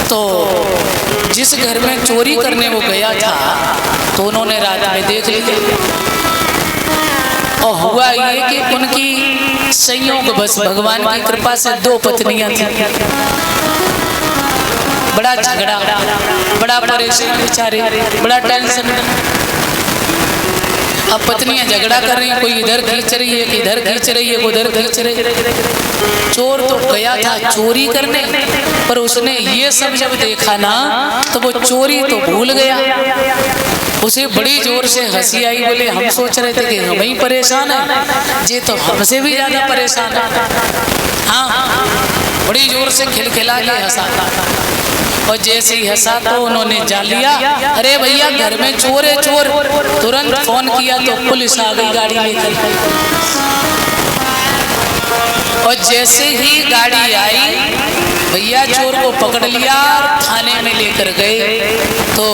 तो जिस घर में चोरी करने वो गया था तो उन्होंने रात में देख लिया। और हुआ ये कि उनकी संयोग बस भगवान की कृपा से 2 पत्नियां थी। बड़ा झगड़ा, बड़ा परेशान बेचारे, बड़ा टेंशन। अब पत्नियां झगड़ा कर रही, कोई इधर खींच रही है, इधर खींच रही है, उधर खींच रही है। चोर तो गया था चोरी करने, पर उसने ये सब जब देखा ना तो वो चोरी तो भूल गया। उसे बड़ी जोर से हंसी आई। बोले हम सोच रहे थे कि हम ही परेशान है, ये तो हमसे भी ज्यादा परेशान है। हाँ, बड़ी जोर से खिलखिला के हंसा। और जैसे ही हंसा तो उन्होंने जान लिया, अरे भैया घर में चोर है, चोर। तुरंत फोन किया तो पुलिस आ गई गाड़ी लेकर। और जैसे ही गाड़ी आई भैया चोर को पकड़ लिया, थाने में लेकर गए। तो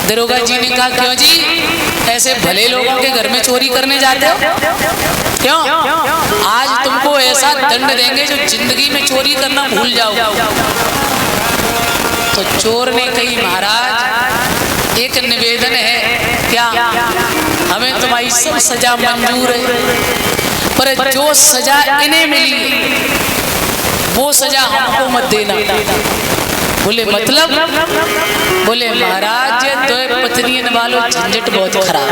दरोगा जी ने कहा, क्यों जी ऐसे भले लोगों के घर में चोरी करने जाते हो? क्यों? आज तुमको ऐसा दंड देंगे जो जिंदगी में चोरी करना भूल जाओ। तो चोर ने कही, महाराज एक निवेदन है, क्या? हमें तुम्हारी सब सजा मंजूर है, पर जो सजा इन्हें मिली वो सजा हमको मत देना। बोले मतलब? बोले महाराज 2 पत्नियों वालों झंझट बहुत खराब।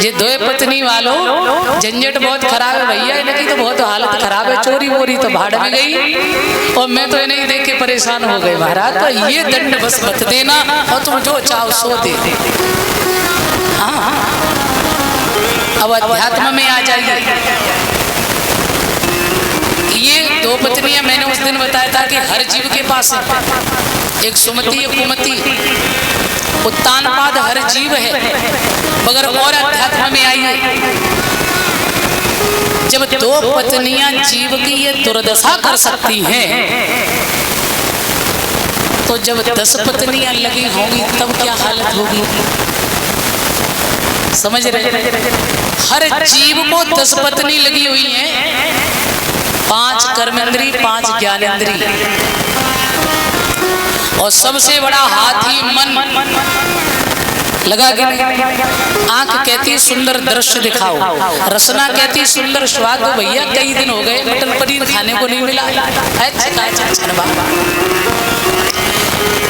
ये 2 पत्नी वालों झंझट बहुत खराब है भैया, इनकी तो बहुत हालत खराब है। चोरी वोरी तो भाड़ में गई और मैं तो इन्हें देख के परेशान हो गए। महाराज तो ये दंड बस मत देना और तुम जो चाहो सो दे। हाँ, अब अध्यात्म में आ जाइए। ये 2 पत्नियां मैंने उस दिन बताया था कि हर जीव के पास है, एक सुमति एक कुमति। उत्तानपाद हर जीव है, मगर और अध्यात्म में आइए। जब 2 पत्नियां जीव की ये दुर्दशा कर सकती हैं, तो जब 10 पत्नियां लगी होंगी तब क्या हालत होगी? समझ रहे? हर जीव को 10 पत्नी लगी हुई है, 5 कर्मेंद्री 5 ज्ञानेंद्री। और सबसे बड़ा हाथी मन लगा के आंख कहती सुंदर दृश्य दिखाओ, रसना कहती सुंदर स्वाद दो। भैया कई दिन हो गए मटन पनीर खाने को नहीं मिला है।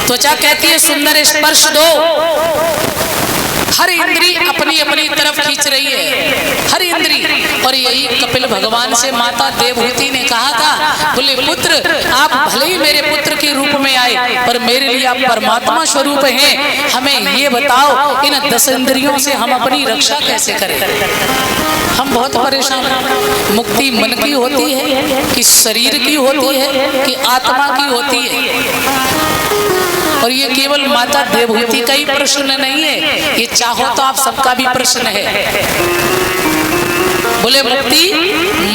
त्वचा कहती है सुंदर स्पर्श दो। हर इंद्री अपनी अपनी तरफ खींच रही है, हर इंद्री। और यही कपिल भगवान से माता देवहूति ने कहा था, बोले पुत्र आप भले ही मेरे पुत्र के रूप में आए, पर मेरे लिए आप परमात्मा स्वरूप हैं। हमें ये बताओ इन 10 इंद्रियों से हम अपनी रक्षा कैसे करें? हम बहुत परेशान हैं। मुक्ति मन की होती है कि शरीर की होती है कि आत्मा की होती है? और ये केवल माता देवहूति का ही प्रश्न नहीं है, ये चाहो तो आप सबका भी प्रश्न है। बोले मुक्ति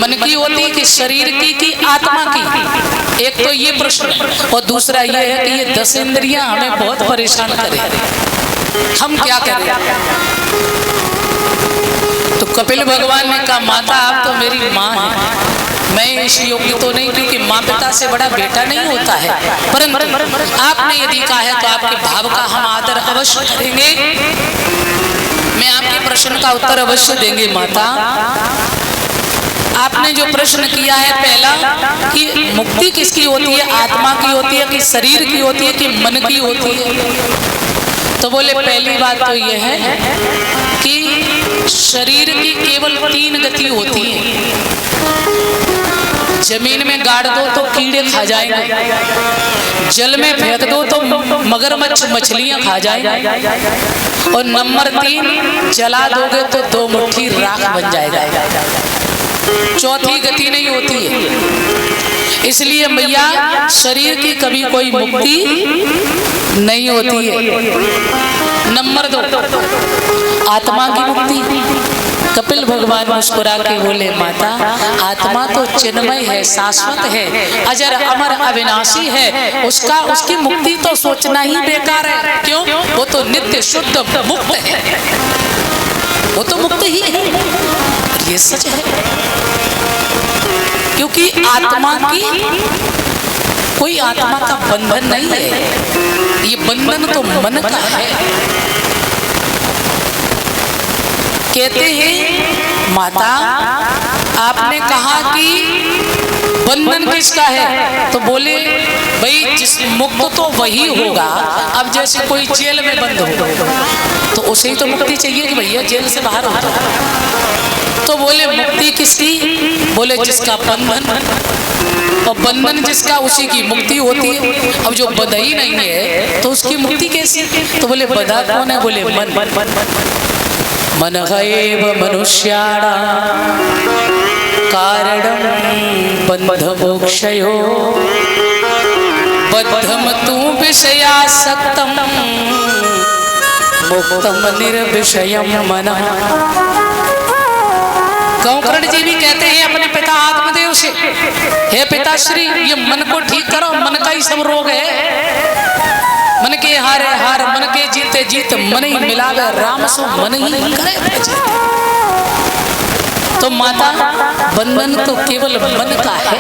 मन की होती है कि शरीर की कि आत्मा की? एक तो ये प्रश्न, और दूसरा ये है कि ये 10 इंद्रियां हमें बहुत परेशान करें, हम क्या करें? तो कपिल भगवान ने कहा, माता आप तो मेरी माँ है, मैं इस योग्य तो नहीं, क्योंकि माँ पिता से बड़ा बेटा नहीं होता है, परंतु आपने यदि कहा है तो आपके भाव का हम आदर अवश्य करेंगे। मैं आपके प्रश्न का उत्तर अवश्य देंगे। माता आपने जो प्रश्न किया है पहला कि मुक्ति किसकी होती है, आत्मा की होती है कि शरीर की होती है कि मन की होती है? तो बोले पहली बात तो यह है कि शरीर की केवल 3 गति होती है। जमीन में गाड़ दो तो कीड़े खा जाएंगे, जल में फेंक दो तो मगरमच्छ मछलियां खा जाएंगे, और नंबर 3 जला दोगे तो 2 मुट्ठी राख बन जाएगा। चौथी गति नहीं होती है। इसलिए मैया शरीर की कभी कोई मुक्ति नहीं होती है। नंबर 2 आत्मा की मुक्ति। कपिल भगवान मुस्कुरा के बोले, माता आत्मा तो चिन्मय है, शाश्वत है, अजर अमर अविनाशी है, उसकी मुक्ति तो सोचना ही बेकार है। क्यों? वो तो नित्य शुद्ध मुक्त है, वो तो मुक्त ही है। ये सच है, क्योंकि आत्मा की कोई आत्मा का बंधन नहीं है, ये बंधन तो मन का है। कहते हैं माता आपने कहा कि बंधन किसका है, तो बोले भाई जिस मुक्त तो वही होगा। अब जैसे कोई जेल में बंद हो तो उसे ही तो मुक्ति चाहिए कि भैया जेल से बाहर हो तो बोले मुक्ति किसकी, बोले जिसका बंधन, और बंधन जिसका उसी की मुक्ति होती है। अब जो बंधा ही नहीं है तो उसकी मुक्ति कैसी, तो बोले बंधा कौन है, बोले मन। मन एव मनुष्याणां कारणं बंध मोक्षयो बद्धम तु विषयासक्तं मुक्तम निर्विषयं मनः। गौकर्ण जी भी कहते हैं अपने पिता आत्मदेव से, हे पिताश्री ये मन को ठीक करो, मन का ही सब रोग है। मन के हारे हार, मन के जीते जीत, मन ही मिलावे राम सो मन ही करे भजे। तो माता बंधन तो केवल मन का है,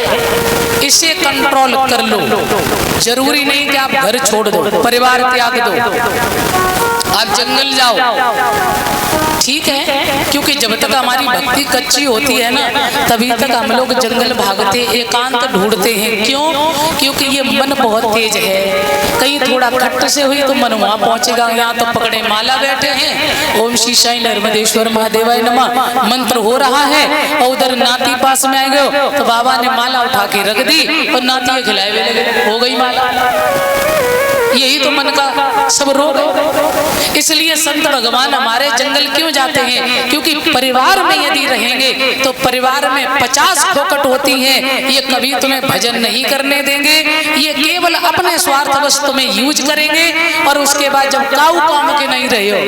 इसे कंट्रोल कर लो। जरूरी नहीं कि आप घर छोड़ दो, परिवार त्याग दो, आप जंगल जाओ, ठीक है, क्योंकि जब तक हमारी भक्ति कच्ची होती है ना तभी तक हम लोग जंगल भागते, एकांत ढूंढते हैं। क्यों, क्योंकि ये मन बहुत तेज है। कहीं थोड़ा खट्ट से हुई तो मन वहां पहुंचेगा, यहाँ तो पकड़े माला बैठे हैं, ओम श्री साईं नर्मदेश्वर महादेवाय नमः मंत्र हो रहा है, और उधर नाती पास में आए गए तो बाबा ने माला उठा के रख दी और नाती खिलाए हुए लगे, हो गई माला। यही तो मन का सब रोग है। इसलिए संत भगवान हमारे जंगल क्यों जाते हैं, क्योंकि परिवार में यदि रहेंगे तो परिवार में 50 खोकट होती हैं, ये कभी तुम्हें भजन नहीं करने देंगे, ये केवल अपने स्वार्थवश तुम्हें यूज करेंगे। और उसके बाद जब काऊ काम के नहीं रहे हो,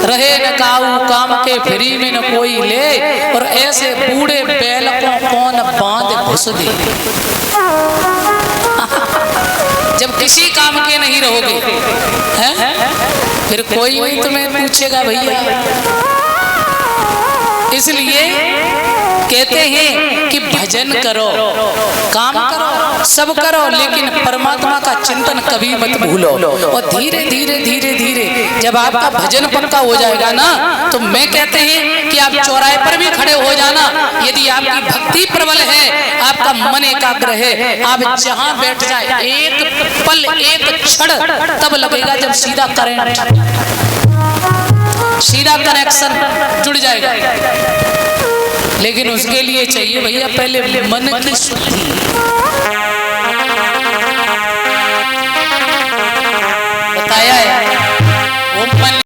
रहे न काऊ काम के फ्री में न कोई ले, और ऐसे बूढ़े बैल को कौन बांध घुस दे। जब किसी काम के नहीं रहोगे हैं, फिर कोई नहीं तुम्हें पूछेगा भैया। इसलिए कहते हैं कि भजन करो, काम करो, सब करो, लेकिन परमात्मा का चिंतन कभी मत भूलो। और धीरे धीरे धीरे धीरे जब आपका भजन पक्का हो जाएगा ना, तो मैं कहते हैं कि आप चौराहे पर भी खड़े हो जाना। यदि आपकी भक्ति प्रबल है, आपका मन एकाग्र है, आप जहां बैठ जाए एक पल एक क्षण तब लगेगा जब सीधा करंट, सीधा कनेक्शन जुड़ जाएगा। लेकिन उसके लिए चाहिए भैया पहले मन की शुद्धि। बताया है